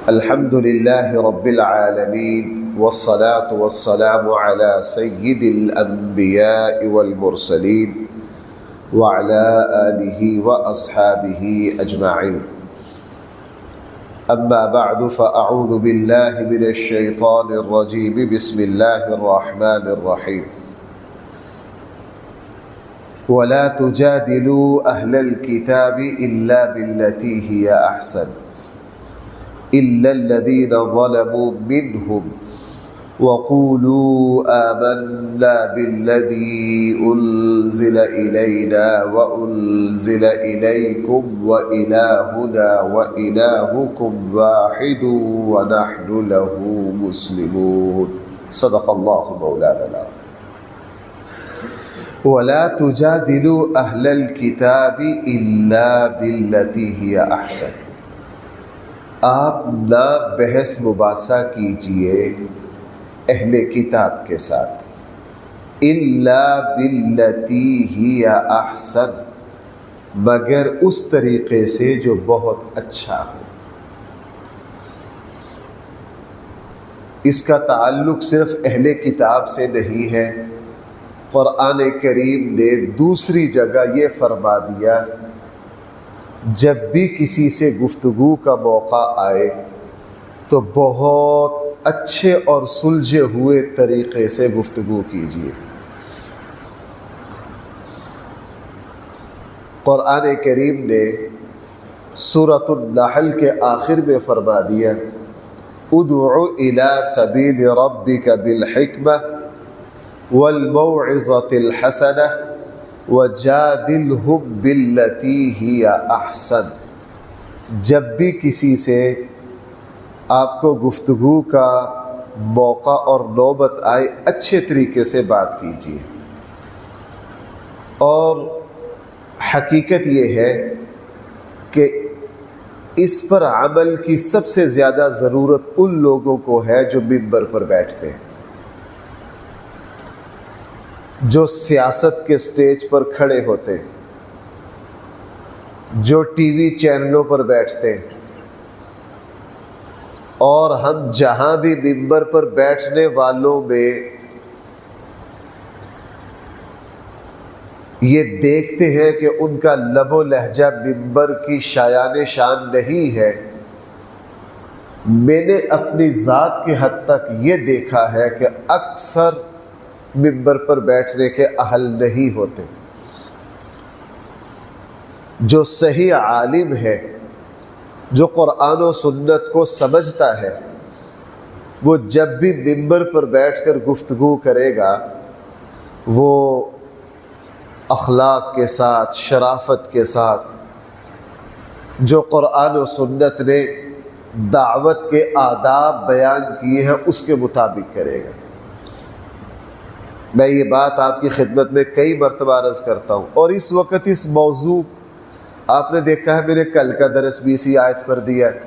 الحمد لله رب العالمين والصلاة والسلام على سيد الأنبياء والمرسلين وعلى آله وأصحابه أجمعين. أما بعد فأعوذ بالله من الشيطان الرجيم. بسم الله الرحمن الرحيم. ولا تجادلوا أهل الكتاب إلا بالتي هي أحسن إلا الذين ظلموا منهم وقولوا آمنا بالذي أنزل إلينا وأنزل إليكم وإلهنا وإلهكم واحد ونحن له مسلمون. صدق الله مولانا العظيم. ولا تجادلوا أهل الكتاب إلا بالتي هي أحسن. آپ نہ بحث مباحثہ کیجئے اہل کتاب کے ساتھ الا باللتی ہی احسن، مگر اس طریقے سے جو بہت اچھا ہو. اس کا تعلق صرف اہل کتاب سے نہیں ہے. قرآن کریم نے دوسری جگہ یہ فرما دیا جب بھی کسی سے گفتگو کا موقع آئے تو بہت اچھے اور سلجھے ہوئے طریقے سے گفتگو کیجیے. قرآن کریم نے سورۃ النحل کے آخر میں فرما دیا ادع الی سبیل ربک بالحکمہ والموعظۃ الحسنہ وَجَادِلْهُمْ بِالَّتِي هِيَ أَحْسَنُ. جب بھی کسی سے آپ کو گفتگو کا موقع اور نوبت آئے اچھے طریقے سے بات کیجیے. اور حقیقت یہ ہے کہ اس پر عمل کی سب سے زیادہ ضرورت ان لوگوں کو ہے جو منبر پر بیٹھتے ہیں، جو سیاست کے سٹیج پر کھڑے ہوتے ہیں، جو ٹی وی چینلوں پر بیٹھتے ہیں. اور ہم جہاں بھی منبر پر بیٹھنے والوں میں یہ دیکھتے ہیں کہ ان کا لب و لہجہ منبر کی شایان شان نہیں ہے، میں نے اپنی ذات کے حد تک یہ دیکھا ہے کہ اکثر منبر پر بیٹھنے کے اہل نہیں ہوتے. جو صحیح عالم ہے، جو قرآن و سنت کو سمجھتا ہے، وہ جب بھی منبر پر بیٹھ کر گفتگو کرے گا وہ اخلاق کے ساتھ، شرافت کے ساتھ، جو قرآن و سنت نے دعوت کے آداب بیان کیے ہیں اس کے مطابق کرے گا. میں یہ بات آپ کی خدمت میں کئی مرتبہ عرض کرتا ہوں، اور اس وقت اس موضوع آپ نے دیکھا ہے میں نے کل کا درس بھی اسی آیت پر دیا ہے،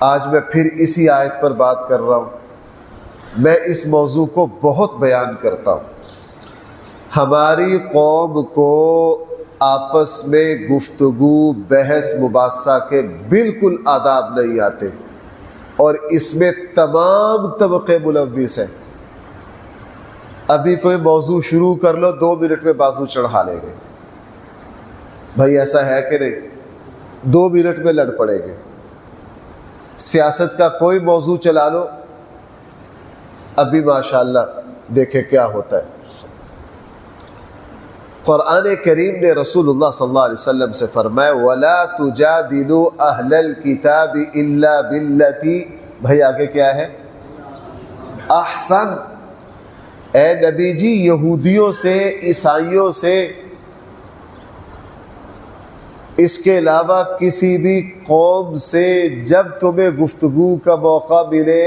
آج میں پھر اسی آیت پر بات کر رہا ہوں. میں اس موضوع کو بہت بیان کرتا ہوں. ہماری قوم کو آپس میں گفتگو بحث مباحثہ کے بالکل آداب نہیں آتے، اور اس میں تمام طبقے ملوث ہیں. ابھی کوئی موضوع شروع کر لو 2 منٹ میں بازو چڑھا لے گے. بھائی ایسا ہے کہ نہیں؟ 2 منٹ میں لڑ پڑے گے. سیاست کا کوئی موضوع چلا لو، ابھی ماشاءاللہ دیکھیں کیا ہوتا ہے. قرآن کریم نے رسول اللہ صلی اللہ علیہ وسلم سے فرمایا وَلَا تُجَادِلُوا أَهْلَ الْكِتَابِ إِلَّا بِالَّتِي، بھائی آگے کیا ہے؟ احسن. اے نبی جی یہودیوں سے، عیسائیوں سے، اس کے علاوہ کسی بھی قوم سے جب تمہیں گفتگو کا موقع ملے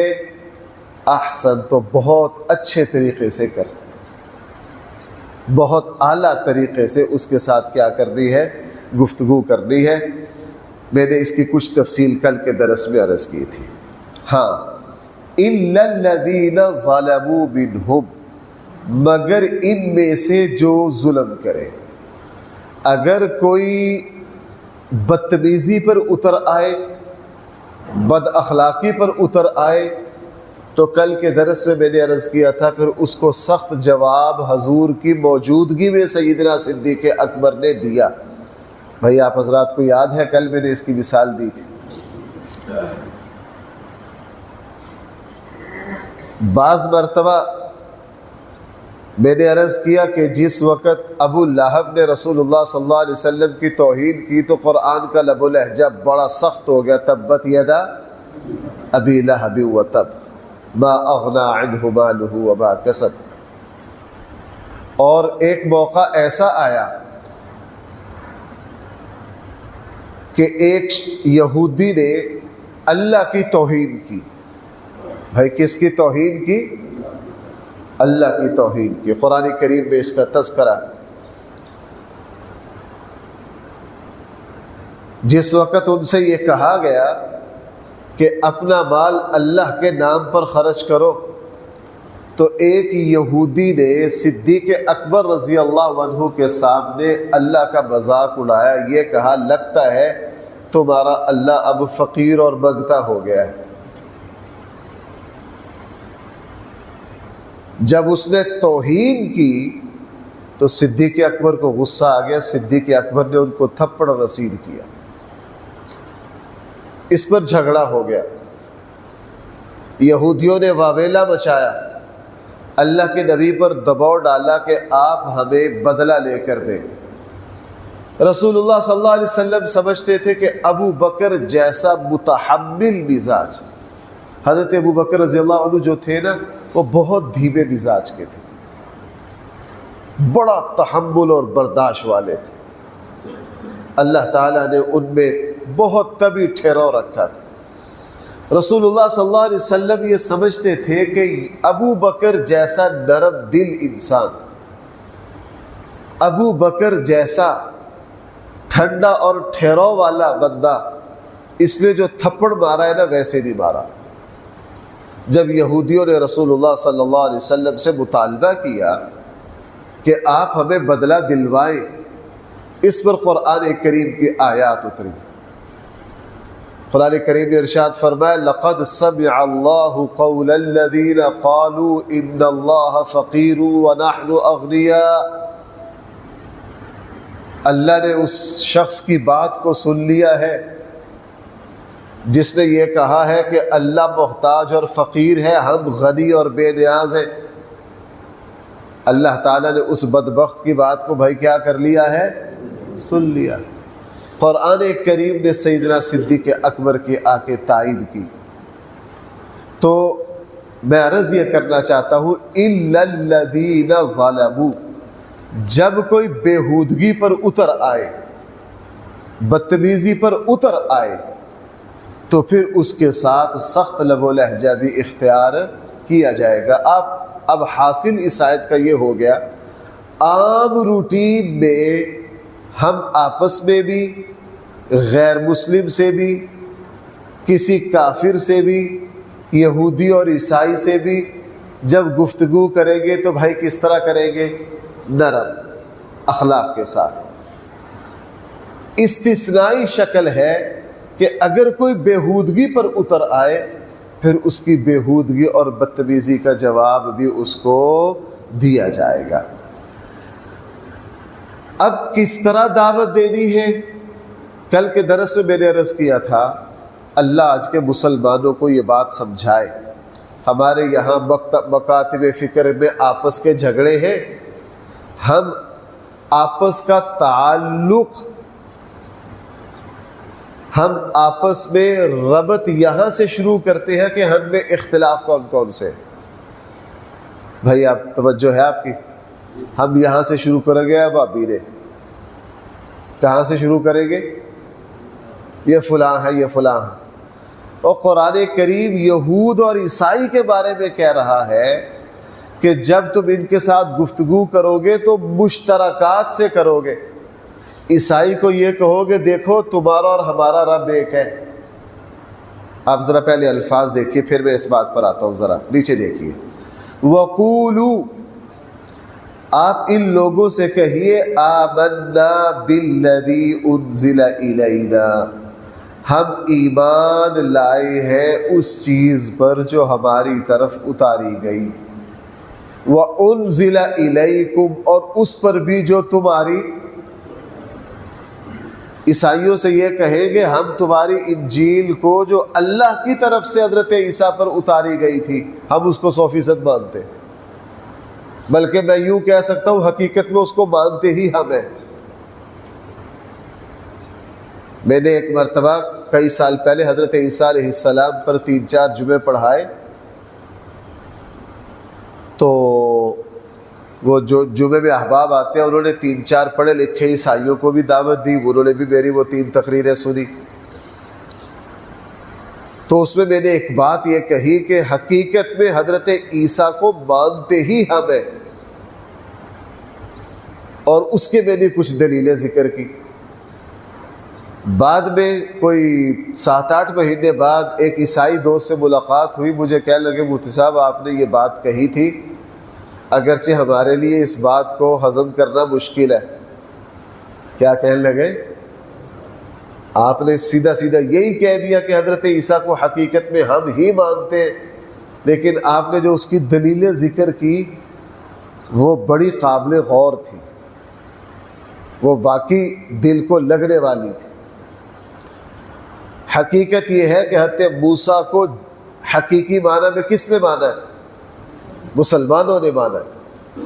احسن تو بہت اچھے طریقے سے کر، بہت اعلیٰ طریقے سے اس کے ساتھ کیا کرنی ہے؟ گفتگو کرنی ہے. میں نے اس کی کچھ تفصیل کل کے درس میں عرض کی تھی. ہاں إِلَّا الَّذِينَ ظَلَمُوا مِنْهُمْ، مگر ان میں سے جو ظلم کرے. اگر کوئی بدتمیزی پر اتر آئے بد اخلاقی پر اتر آئے تو کل کے درس میں نے عرض کیا تھا پھر اس کو سخت جواب حضور کی موجودگی میں سیدنا صدیق اکبر نے دیا. بھائی آپ حضرات کو یاد ہے کل میں نے اس کی مثال دی تھی. بعض مرتبہ میں نے عرض کیا کہ جس وقت ابو لہب نے رسول اللہ صلی اللہ علیہ وسلم کی توہین کی تو قرآن کا لب و لہجہ بڑا سخت ہو گیا. تبت یدا ابی لہب وتب ما اغنی عنہ مالہ وما کسب. اور ایک موقع ایسا آیا کہ ایک یہودی نے اللہ کی توہین کی. بھائی کس کی توہین کی؟ اللہ کی توہین کی. قرآن کریم میں اس کا تذکرہ. جس وقت ان سے یہ کہا گیا کہ اپنا مال اللہ کے نام پر خرچ کرو تو ایک یہودی نے صدیق اکبر رضی اللہ عنہ کے سامنے اللہ کا مذاق اڑایا. یہ کہا لگتا ہے تمہارا اللہ اب فقیر اور مانگتا ہو گیا ہے. جب اس نے توہین کی تو صدیق اکبر کو غصہ آ گیا. صدیق اکبر نے ان کو تھپڑ رسید کیا. اس پر جھگڑا ہو گیا. یہودیوں نے واویلا مچایا. اللہ کے نبی پر دباؤ ڈالا کہ آپ ہمیں بدلہ لے کر دیں. رسول اللہ صلی اللہ علیہ وسلم سمجھتے تھے کہ ابو بکر جیسا متحمل مزاج، حضرت ابو بکر رضی اللہ عنہ جو تھے نا وہ بہت دھیمے مزاج کے تھے، بڑا تحمل اور برداشت والے تھے. اللہ تعالیٰ نے ان میں بہت طبی ٹھہراؤ رکھا تھا. رسول اللہ صلی اللہ علیہ وسلم یہ سمجھتے تھے کہ ابو بکر جیسا نرم دل انسان، ابو بکر جیسا ٹھنڈا اور ٹھہراؤ والا بندہ، اس نے جو تھپڑ مارا ہے نا ویسے نہیں مارا. جب یہودیوں نے رسول اللہ صلی اللہ علیہ وسلم سے مطالبہ کیا کہ آپ ہمیں بدلہ دلوائیں، اس پر قرآن کریم کی آیات اتری. قرآن کریم نے ارشاد فرمایا لقد سمع اللہ قول الذین قالوا ان اللہ فقیر ونحن اغنیاء. اللہ نے اس شخص کی بات کو سن لیا ہے جس نے یہ کہا ہے کہ اللہ محتاج اور فقیر ہے، ہم غنی اور بے نیاز ہیں. اللہ تعالیٰ نے اس بدبخت کی بات کو بھائی کیا کر لیا ہے؟ سن لیا. قرآن کریم نے سیدنا صدیق اکبر کی آ کے تائید کی. تو میں عرض یہ کرنا چاہتا ہوں اِلَّا الَّذِينَ ظَلَمُوا، جب کوئی بےہودگی پر اتر آئے، بدتمیزی پر اتر آئے تو پھر اس کے ساتھ سخت لب و لہجہ بھی اختیار کیا جائے گا. اب حاصل اس آیت کا یہ ہو گیا عام روٹین میں ہم آپس میں بھی، غیر مسلم سے بھی، کسی کافر سے بھی، یہودی اور عیسائی سے بھی جب گفتگو کریں گے تو بھائی کس طرح کریں گے؟ نرم اخلاق کے ساتھ. استثنائی شکل ہے کہ اگر کوئی بےہودگی پر اتر آئے پھر اس کی بےہودگی اور بدتمیزی کا جواب بھی اس کو دیا جائے گا. اب کس طرح دعوت دینی ہے؟ کل کے درس میں نے عرض کیا تھا اللہ آج کے مسلمانوں کو یہ بات سمجھائے. ہمارے یہاں مکاتب فکر میں آپس کے جھگڑے ہیں، ہم آپس کا تعلق، ہم آپس میں ربط یہاں سے شروع کرتے ہیں کہ ہم میں اختلاف کون کون سے. بھائی آپ توجہ ہے آپ کی، ہم یہاں سے شروع کریں گے. اب ابھی نے کہاں سے شروع کریں گے؟ یہ فلاں ہے، یہ فلاں ہے. اور قرآن کریم یہود اور عیسائی کے بارے میں کہہ رہا ہے کہ جب تم ان کے ساتھ گفتگو کرو گے تو مشترکات سے کرو گے. عیسائی کو یہ کہو گے دیکھو تمہارا اور ہمارا رب ایک ہے. آپ ذرا پہلے الفاظ دیکھیے پھر میں اس بات پر آتا ہوں. ذرا نیچے دیکھیے. وَقُولُوا، آپ ان لوگوں سے کہیے آمنا بالذی انزل الینا، ہم ایمان لائے ہیں اس چیز پر جو ہماری طرف اتاری گئی، وَأُنزِلَ إِلَيْكُمْ، اور اس پر بھی جو تمہاری، عیسائیوں سے یہ کہیں گے ہم تمہاری انجیل کو جو اللہ کی طرف سے حضرت عیسیٰ پر اتاری گئی تھی ہم اس کو 100% مانتے، بلکہ میں یوں کہہ سکتا ہوں حقیقت میں اس کو مانتے ہی ہم ہیں۔ میں نے ایک مرتبہ کئی سال پہلے حضرت عیسیٰ علیہ السلام پر 3-4 جمعے پڑھائے، تو وہ جو جمعے میں احباب آتے ہیں انہوں نے 3-4 پڑھے لکھے عیسائیوں کو بھی دعوت دی، انہوں نے بھی میری وہ 3 تقریریں سنی۔ تو اس میں میں نے ایک بات یہ کہی کہ حقیقت میں حضرت عیسیٰ کو مانتے ہی ہم ہیں، اور اس کے میں نے کچھ دلیلیں ذکر کی۔ بعد میں کوئی 7-8 مہینے بعد ایک عیسائی دوست سے ملاقات ہوئی، مجھے کہنے لگے مفتی صاحب آپ نے یہ بات کہی تھی، اگرچہ ہمارے لیے اس بات کو ہضم کرنا مشکل ہے۔ کیا کہنے لگے؟ آپ نے سیدھا سیدھا یہی کہہ دیا کہ حضرت عیسیٰ کو حقیقت میں ہم ہی مانتے ہیں، لیکن آپ نے جو اس کی دلیلیں ذکر کی وہ بڑی قابل غور تھی، وہ واقعی دل کو لگنے والی تھی۔ حقیقت یہ ہے کہ حضرت موسیٰ کو حقیقی معنی میں کس نے مانا ہے؟ مسلمانوں نے مانا ہے۔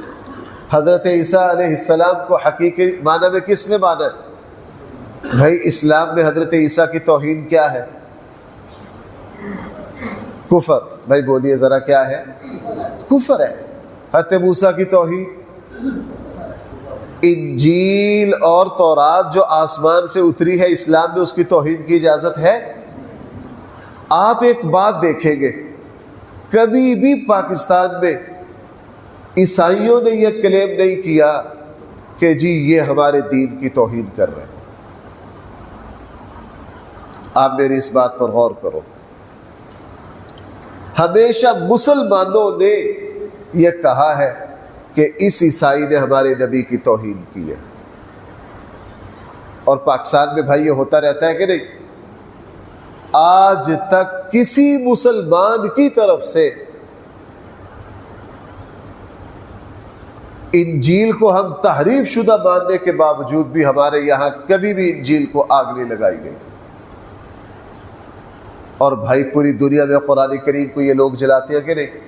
حضرت عیسیٰ علیہ السلام کو حقیقی معنی میں کس نے مانا ہے؟ بھائی اسلام میں حضرت عیسیٰ کی توہین کیا ہے؟ کفر۔ بھائی بولیے ذرا کیا ہے؟ کفر ہے۔ حضرت موسیٰ کی توہین، انجیل اور تورات جو آسمان سے اتری ہے اسلام میں اس کی توہین کی اجازت ہے؟ آپ ایک بات دیکھیں گے، کبھی بھی پاکستان میں عیسائیوں نے یہ کلیم نہیں کیا کہ جی یہ ہمارے دین کی توہین کر رہے ہیں۔ آپ میری اس بات پر غور کرو، ہمیشہ مسلمانوں نے یہ کہا ہے کہ اس عیسائی نے ہمارے نبی کی توہین کی ہے، اور پاکستان میں بھائی یہ ہوتا رہتا ہے کہ نہیں؟ آج تک کسی مسلمان کی طرف سے انجیل کو ہم تحریف شدہ ماننے کے باوجود بھی ہمارے یہاں کبھی بھی انجیل کو آگ نہیں لگائی گئی، اور بھائی پوری دنیا میں قرآن کریم کو یہ لوگ جلاتے ہیں کہ نہیں؟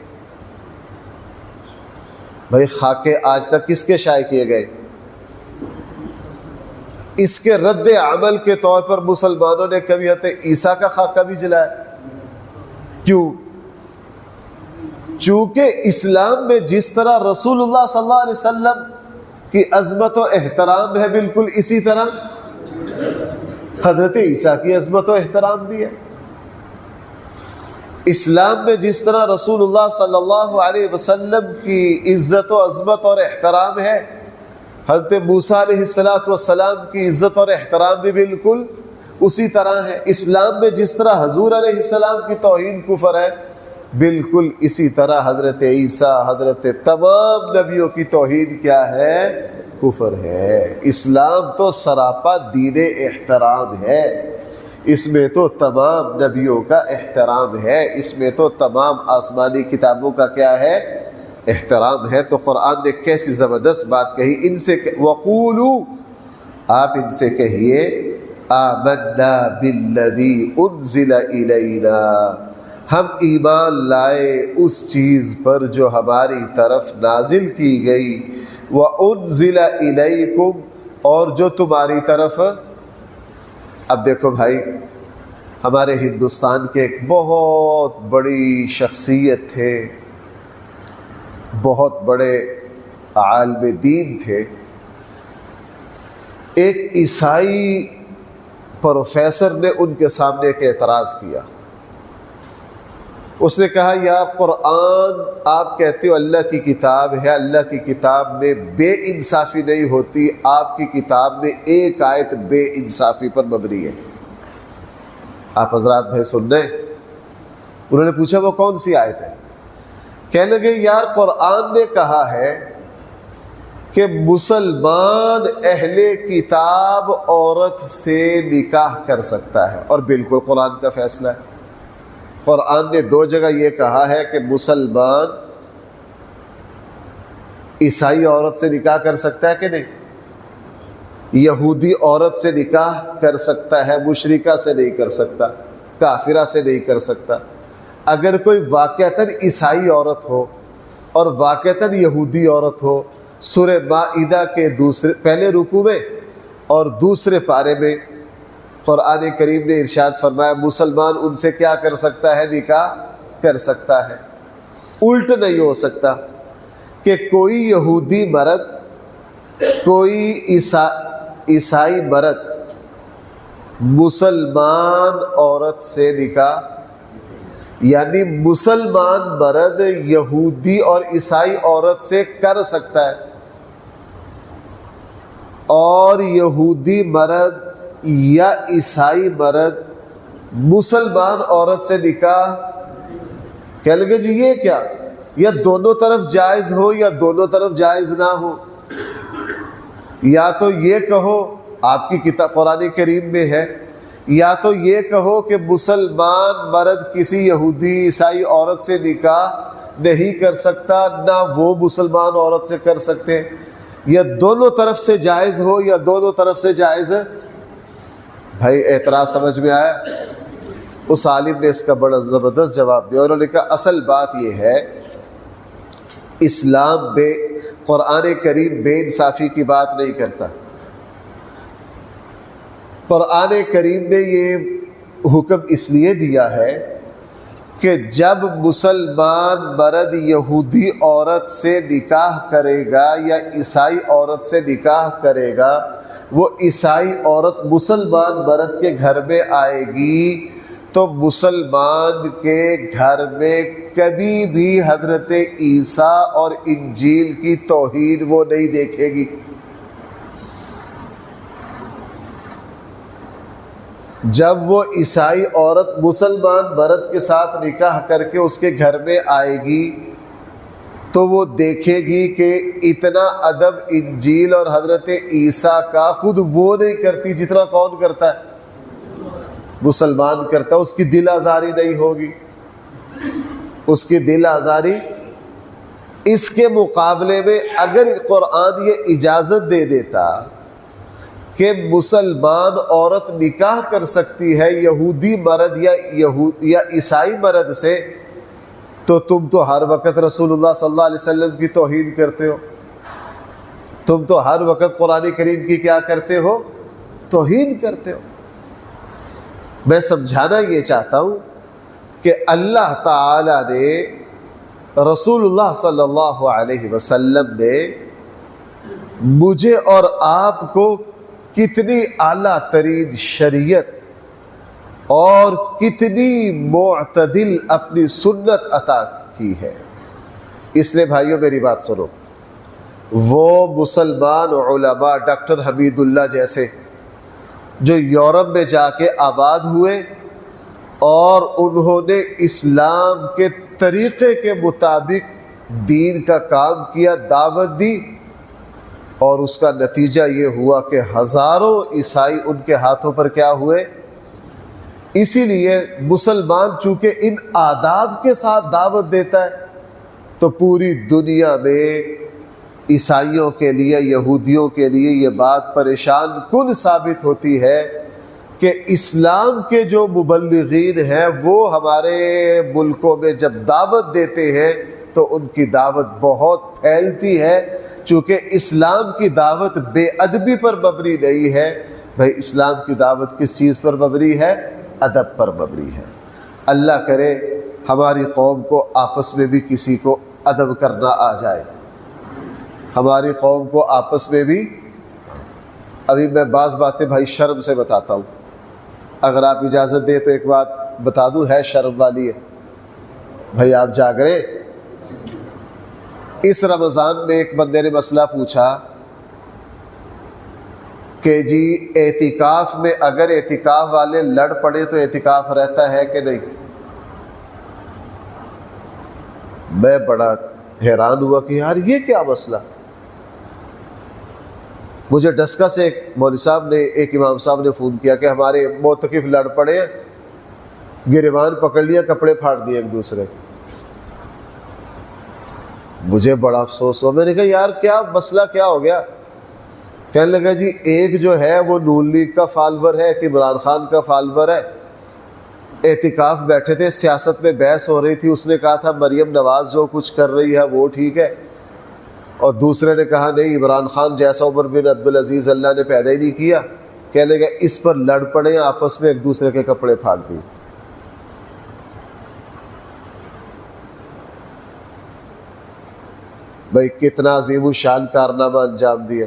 بھائی خاکے آج تک کس کے شائع کیے گئے؟ اس کے رد عمل کے طور پر مسلمانوں نے کبھی حضرت عیسیٰ کا خاکہ بھی جلایا۔ کیوں؟ چونکہ اسلام میں جس طرح رسول اللہ صلی اللہ علیہ وسلم کی عظمت و احترام ہے، بالکل اسی طرح حضرت عیسیٰ کی عظمت و احترام بھی ہے۔ اسلام میں جس طرح رسول اللہ صلی اللہ علیہ وسلم کی عزت و عظمت اور احترام ہے، حضرت موسیٰ علیہ السلام کی عزت اور احترام بھی بالکل اسی طرح ہے۔ اسلام میں جس طرح حضور علیہ السلام کی توہین کفر ہے، بالکل اسی طرح حضرت عیسیٰ، حضرت تمام نبیوں کی توہین کیا ہے؟ کفر ہے۔ اسلام تو سراپا دین احترام ہے، اس میں تو تمام نبیوں کا احترام ہے، اس میں تو تمام آسمانی کتابوں کا کیا ہے؟ احترام ہے۔ تو قرآن نے کیسی زبردست بات کہی، ان سے وَقُولُوا، آپ ان سے کہیے آمنا بالذی انزل الینا، ہم ایمان لائے اس چیز پر جو ہماری طرف نازل کی گئی، وانزل الیکم، اور جو تمہاری طرف۔ اب دیکھو بھائی، ہمارے ہندوستان کے ایک بہت بڑی شخصیت تھے، بہت بڑے عالم دین تھے، ایک عیسائی پروفیسر نے ان کے سامنے ایک اعتراض کیا۔ اس نے کہا یار قرآن آپ کہتے ہو اللہ کی کتاب ہے، اللہ کی کتاب میں بے انصافی نہیں ہوتی، آپ کی کتاب میں ایک آیت بے انصافی پر مبنی ہے۔ آپ حضرات بھائی سن رہے ہیں؟ انہوں نے پوچھا وہ کون سی آیت ہے؟ کہنے لگے یار قرآن نے کہا ہے کہ مسلمان اہل کتاب عورت سے نکاح کر سکتا ہے، اور بالکل قرآن کا فیصلہ ہے۔ قرآن نے 2 جگہ یہ کہا ہے کہ مسلمان عیسائی عورت سے نکاح کر سکتا ہے کہ نہیں، یہودی عورت سے نکاح کر سکتا ہے، مشرکہ سے نہیں کر سکتا، کافرہ سے نہیں کر سکتا۔ اگر کوئی واقعتاً عیسائی عورت ہو اور واقعتاً یہودی عورت ہو، سورہ مائدہ کے پہلے رکوع میں اور دوسرے پارے میں قرآن کریم نے ارشاد فرمایا مسلمان ان سے کیا کر سکتا ہے، نکاح کر سکتا ہے۔ الٹ نہیں ہو سکتا کہ کوئی یہودی مرد کوئی عیسائی مرد مسلمان عورت سے نکاح، یعنی مسلمان مرد یہودی اور عیسائی عورت سے کر سکتا ہے، اور یہودی مرد یا عیسائی مرد مسلمان عورت سے نکاح کہہ لگے جی یہ کیا، یا دونوں طرف جائز ہو یا دونوں طرف جائز نہ ہو، یا تو یہ کہو آپ کی کتاب قرآن کریم میں ہے، یا تو یہ کہو کہ مسلمان مرد کسی یہودی عیسائی عورت سے نکاح نہیں کر سکتا، نہ وہ مسلمان عورت سے کر سکتے، یا دونوں طرف سے جائز ہو یا دونوں طرف سے جائز ہے۔ بھائی اعتراض سمجھ میں آیا؟ اس عالم نے اس کا بڑا زبردست جواب دیا، انہوں نے کہا اصل بات یہ ہے اسلام بے قرآن کریم بے انصافی کی بات نہیں کرتا۔ قرآن کریم نے یہ حکم اس لیے دیا ہے کہ جب مسلمان مرد یہودی عورت سے نکاح کرے گا یا عیسائی عورت سے نکاح کرے گا، وہ عیسائی عورت مسلمان مرد کے گھر میں آئے گی تو مسلمان کے گھر میں کبھی بھی حضرت عیسیٰ اور انجیل کی توہین وہ نہیں دیکھے گی۔ جب وہ عیسائی عورت مسلمان مرد کے ساتھ نکاح کر کے اس کے گھر میں آئے گی تو وہ دیکھے گی کہ اتنا ادب انجیل اور حضرت عیسیٰ کا خود وہ نہیں کرتی جتنا کون کرتا ہے، مسلمان کرتا ہے۔ اس کی دل آزاری نہیں ہوگی، اس کی دل آزاری۔ اس کے مقابلے میں اگر قرآن یہ اجازت دے دیتا کہ مسلمان عورت نکاح کر سکتی ہے یہودی مرد یا عیسائی مرد سے، تو تم تو ہر وقت رسول اللہ صلی اللہ علیہ وسلم کی توہین کرتے ہو، تم تو ہر وقت قرآن کریم کی کیا کرتے ہو، توہین کرتے ہو۔ میں سمجھانا یہ چاہتا ہوں کہ اللہ تعالی نے رسول اللہ صلی اللہ علیہ وسلم نے مجھے اور آپ کو کتنی اعلیٰ ترین شریعت اور کتنی معتدل اپنی سنت عطا کی ہے۔ اس لیے بھائیوں میری بات سنو، وہ مسلمان علماء ڈاکٹر حمید اللہ جیسے جو یورپ میں جا کے آباد ہوئے اور انہوں نے اسلام کے طریقے کے مطابق دین کا کام کیا، دعوت دی، اور اس کا نتیجہ یہ ہوا کہ ہزاروں عیسائی ان کے ہاتھوں پر کیا ہوئے۔ اسی لیے مسلمان چونکہ ان آداب کے ساتھ دعوت دیتا ہے تو پوری دنیا میں عیسائیوں کے لیے، یہودیوں کے لیے یہ بات پریشان کن ثابت ہوتی ہے کہ اسلام کے جو مبلغین ہیں وہ ہمارے ملکوں میں جب دعوت دیتے ہیں تو ان کی دعوت بہت پھیلتی ہے، چونکہ اسلام کی دعوت بے ادبی پر مبنی نہیں ہے۔ بھائی اسلام کی دعوت کس چیز پر مبنی ہے؟ ادب پر مبنی ہے۔ اللہ کرے ہماری قوم کو آپس میں بھی کسی کو ادب کرنا آ جائے، ہماری قوم کو آپس میں بھی۔ ابھی میں بعض باتیں بھائی شرم سے بتاتا ہوں، اگر آپ اجازت دیں تو ایک بات بتا دوں، ہے شرم والی ہے۔ بھائی آپ جاگ رہے؟ اس رمضان میں ایک بندے نے مسئلہ پوچھا کہ جی اعتکاف میں اگر اعتکاف والے لڑ پڑے تو اعتکاف رہتا ہے کہ نہیں؟ میں بڑا حیران ہوا کہ یار یہ کیا مسئلہ، مجھے ڈسکا سے ایک مولوی صاحب نے، ایک امام صاحب نے فون کیا کہ ہمارے معتکف لڑ پڑے ہیں، گریبان پکڑ لیا، کپڑے پھاڑ دیے ایک دوسرے کے۔ مجھے بڑا افسوس ہوا، میں نے کہا یار کیا مسئلہ کیا ہو گیا؟ کہنے لگا جی ایک جو ہے وہ نون لیگ کا فالور ہے، ایک عمران خان کا فالور ہے، اعتکاف بیٹھے تھے، سیاست میں بحث ہو رہی تھی، اس نے کہا تھا مریم نواز جو کچھ کر رہی ہے وہ ٹھیک ہے، اور دوسرے نے کہا نہیں عمران خان جیسا عمر بن عبدالعزیز اللہ نے پیدا ہی نہیں کیا۔ کہنے لگا اس پر لڑ پڑے، آپس میں ایک دوسرے کے کپڑے پھاڑ دیے۔ بھائی کتنا عظیم الشان کارنامہ انجام دیا۔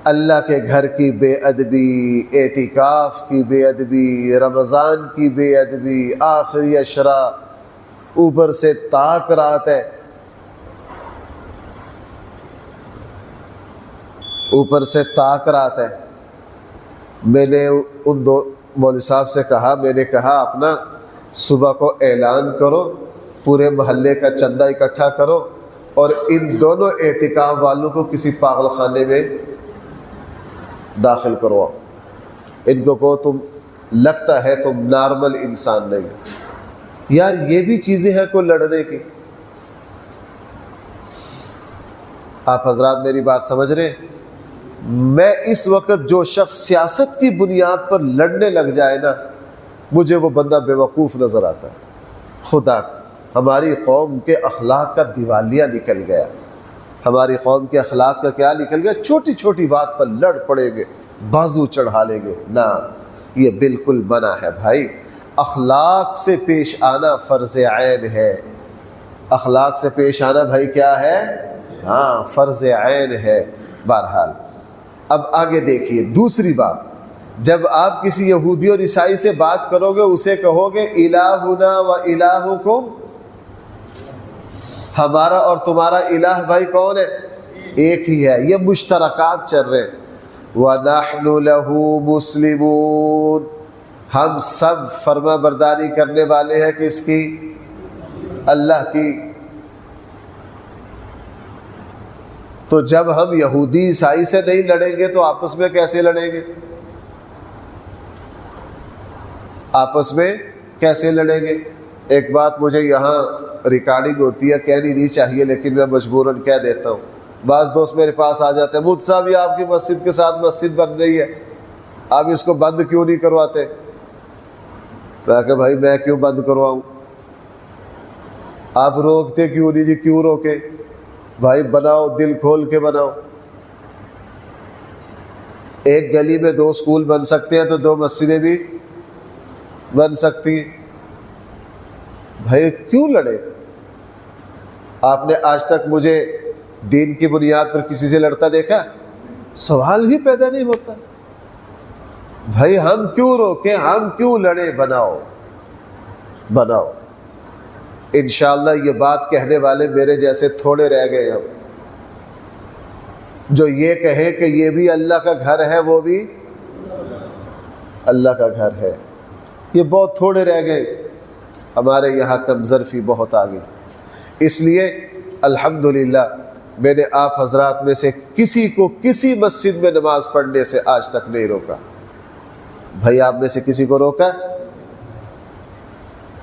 اللہ کے گھر کی بے ادبی، اعتکاف کی بے ادبی، رمضان کی بے ادبی، آخری عشرہ، اوپر سے طاق رات ہے، اوپر سے طاق رات ہے۔ میں نے ان دو مولوی صاحب سے کہا، میں نے کہا اپنا صبح کو اعلان کرو، پورے محلے کا چندہ اکٹھا کرو اور ان دونوں اعتکاف والوں کو کسی پاگل خانے میں داخل کرواؤ، ان کو کہو تم لگتا ہے تم نارمل انسان نہیں۔ یار یہ بھی چیزیں ہیں کوئی لڑنے کی۔ آپ حضرات میری بات سمجھ رہے ہیں؟ میں اس وقت جو شخص سیاست کی بنیاد پر لڑنے لگ جائے نا، مجھے وہ بندہ بے وقوف نظر آتا ہے۔ خدا ہماری قوم کے اخلاق کا دیوالیہ نکل گیا، ہماری قوم کے اخلاق کا کیا نکل گیا؟ چھوٹی چھوٹی بات پر لڑ پڑیں گے، بازو چڑھا لیں گے۔ نہ، یہ بالکل منع ہے بھائی۔ اخلاق سے پیش آنا فرض عین ہے، اخلاق سے پیش آنا بھائی کیا ہے؟ ہاں فرض عین ہے۔ بہرحال اب آگے دیکھیے دوسری بات، جب آپ کسی یہودی اور عیسائی سے بات کرو گے اسے کہو گے الہنا و الہکم، ہمارا اور تمہارا الہ بھائی کون ہے؟ ایک ہی ہے۔ یہ مشترکات چل رہے ہیں۔ وَنَحْنُ لَهُ مُسْلِمُونَ، ہم سب فرما برداری کرنے والے ہیں کس کی؟ اللہ کی۔ تو جب ہم یہودی عیسائی سے نہیں لڑیں گے تو آپس میں کیسے لڑیں گے؟ آپس میں کیسے لڑیں گے؟ ایک بات مجھے یہاں ریکارڈنگ ہوتی ہے، کہنی نہیں چاہیے لیکن میں مجبوراً کہہ دیتا ہوں۔ بعض دوست میرے پاس آ جاتے ہیں، مجھ صاحب یہ آپ کی مسجد کے ساتھ مسجد بن رہی ہے، آپ اس کو بند کیوں نہیں کرواتے؟ میں کہ بھائی میں کیوں بند کرواؤں؟ آپ روکتے کیوں نہیں جی؟ کیوں روکے بھائی؟ بناؤ، دل کھول کے بناؤ۔ ایک گلی میں 2 اسکول بن سکتے ہیں تو 2 مسجدیں بھی بن سکتی ہیں۔ بھائی کیوں لڑے؟ آپ نے آج تک مجھے دین کی بنیاد پر کسی سے لڑتا دیکھا؟ سوال ہی پیدا نہیں ہوتا۔ بھائی ہم کیوں روکیں، ہم کیوں لڑیں؟ بناؤ بناؤ۔ انشاءاللہ یہ بات کہنے والے میرے جیسے تھوڑے رہ گئے ہیں، جو یہ کہیں کہ یہ بھی اللہ کا گھر ہے وہ بھی اللہ کا گھر ہے، یہ بہت تھوڑے رہ گئے۔ ہمارے یہاں کمظرفی بہت آ گئی۔ اس لیے الحمدللہ میں نے آپ حضرات میں سے کسی کو کسی مسجد میں نماز پڑھنے سے آج تک نہیں روکا۔ بھائی آپ میں سے کسی کو روکا؟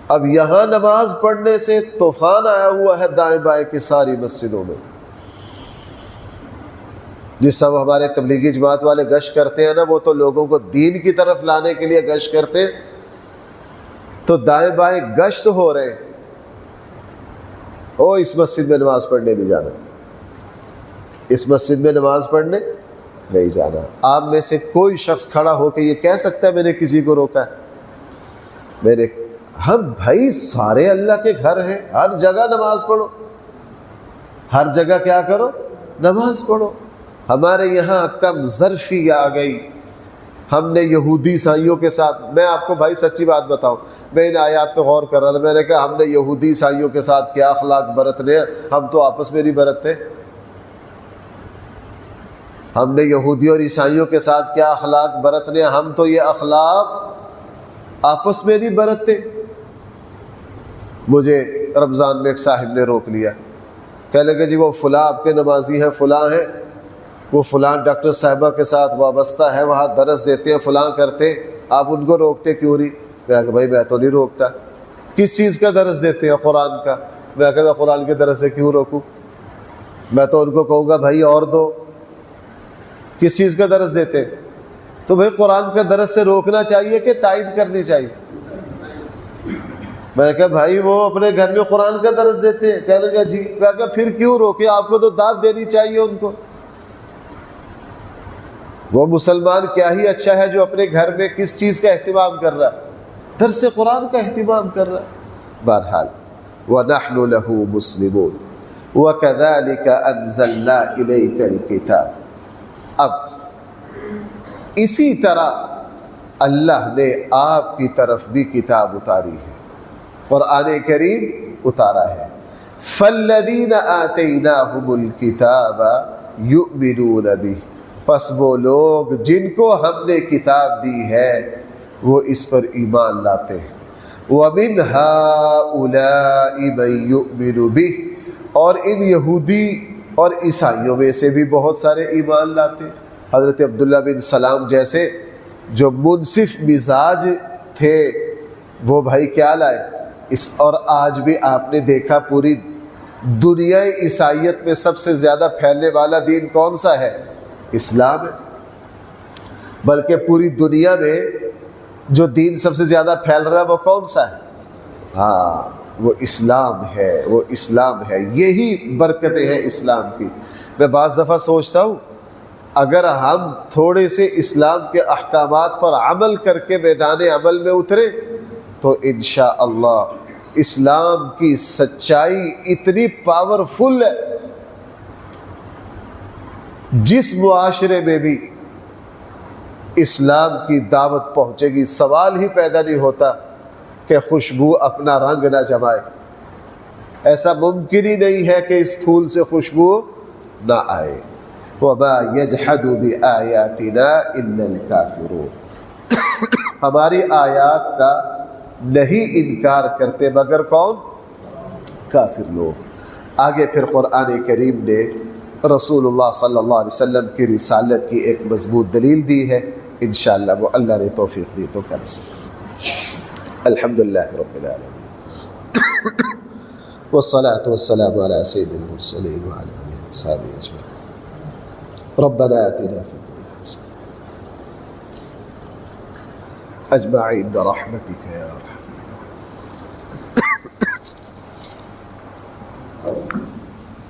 اب یہاں نماز پڑھنے سے طوفان آیا ہوا ہے دائیں بائیں کی ساری مسجدوں میں۔ جس سب ہمارے تبلیغی جماعت والے گشت کرتے ہیں نا، وہ تو لوگوں کو دین کی طرف لانے کے لیے گشت کرتے ہیں، تو دائیں بائیں گشت ہو رہے ہیں۔ او اس مسجد میں نماز پڑھنے نہیں جانا، اس مسجد میں نماز پڑھنے نہیں جانا۔ آپ میں سے کوئی شخص کھڑا ہو کے یہ کہہ سکتا ہے میں نے کسی کو روکا ہے؟ ہم بھائی سارے اللہ کے گھر ہیں، ہر جگہ نماز پڑھو، ہر جگہ کیا کرو؟ نماز پڑھو۔ ہمارے یہاں کم ظرفی آ گئی۔ ہم نے یہودی عیسائیوں کے ساتھ، میں آپ کو بھائی سچی بات بتاؤں، میں ان آیات پہ غور کر رہا تھا، میں نے کہا ہم نے یہودی عیسائیوں کے ساتھ کیا اخلاق برتنے ہیں، ہم تو آپس میں نہیں برتتے۔ ہم نے یہودی اور عیسائیوں کے ساتھ کیا اخلاق برتنے ہیں، ہم تو یہ اخلاق آپس میں نہیں برتتے۔ مجھے رمضان میں ایک صاحب نے روک لیا، کہنے لگے جی وہ فلاں آپ کے نمازی ہیں، فلاں ہیں، وہ فلاں ڈاکٹر صاحبہ کے ساتھ وابستہ ہے، وہاں درس دیتے ہیں، فلاں کرتے، آپ ان کو روکتے کیوں نہیں؟ میں کہ بھائی میں تو نہیں روکتا۔ کس چیز کا درس دیتے ہیں؟ قرآن کا۔ میں کہ میں قرآن کے درس سے کیوں روکوں؟ میں تو ان کو کہوں گا بھائی اور دو۔ کس چیز کا درس دیتے؟ تو بھائی قرآن کا درس سے روکنا چاہیے کہ تائید کرنی چاہیے؟ میں کہا بھائی وہ اپنے گھر میں قرآن کا درس دیتے ہیں۔ کہنے لگا جی۔ میں کہا پھر کیوں روکے؟ آپ کو تو داد دینی چاہیے ان کو۔ وہ مسلمان کیا ہی اچھا ہے جو اپنے گھر میں کس چیز کا اہتمام کر رہا ہے؟ درس قرآن کا اہتمام کر رہا ہے۔ بہرحال وَنَحْنُ لَهُ مُسْلِمُونَ وَكَذَلِكَ أَنزَلْنَا إِلَيْكَ الْكِتَابَ۔ اب اسی طرح اللہ نے آپ کی طرف بھی کتاب اتاری ہے، قرآن کریم اتارا ہے۔ فَالَّذِينَ آتَيْنَاهُمُ الْكِتَابَ يُؤْمِنُونَ بِهِ، پس وہ لوگ جن کو ہم نے کتاب دی ہے وہ اس پر ایمان لاتے ہیں۔ وَمِنْ هَٰؤُلَاءِ مَن يُؤْمِنُ بِهِ، اور ان یہودی اور عیسائیوں میں سے بھی بہت سارے ایمان لاتے ہیں۔ حضرت عبداللہ بن سلام جیسے جو منصف مزاج تھے وہ بھائی کیا لائے اور آج بھی آپ نے دیکھا پوری دنیا عیسائیت میں سب سے زیادہ پھیلنے والا دین کون سا ہے؟ اسلام ہے۔ بلکہ پوری دنیا میں جو دین سب سے زیادہ پھیل رہا ہے وہ کون سا ہے؟ ہاں وہ اسلام ہے، وہ اسلام ہے۔ یہی برکتیں ہیں اسلام کی۔ میں بعض دفعہ سوچتا ہوں اگر ہم تھوڑے سے اسلام کے احکامات پر عمل کر کے میدان عمل میں اترے تو انشاءاللہ اسلام کی سچائی اتنی پاورفل ہے، جس معاشرے میں بھی اسلام کی دعوت پہنچے گی سوال ہی پیدا نہیں ہوتا کہ خوشبو اپنا رنگ نہ جمائے۔ ایسا ممکن ہی نہیں ہے کہ اس پھول سے خوشبو نہ آئے۔ وَمَا يَجْحَدُ بِآيَاتِنَا إِلَّا الْكَافِرُونَ، ہماری آیات کا نہیں انکار کرتے مگر کون؟ کافر لوگ۔ آگے پھر قرآن کریم نے رسول اللہ صلی اللہ علیہ وسلم کی رسالت کی ایک مضبوط دلیل دی ہے، انشاءاللہ وہ اللہ نے توفیق دی تو کر سکتے۔ الحمدللہ رب العالمین، والصلاة والسلام علی سید المرسلین وعلی آلہ وصحبہ اجمعین۔ ربنا آتنا فی الدنیا حسنۃ اجمعین برحمتک یا ارحم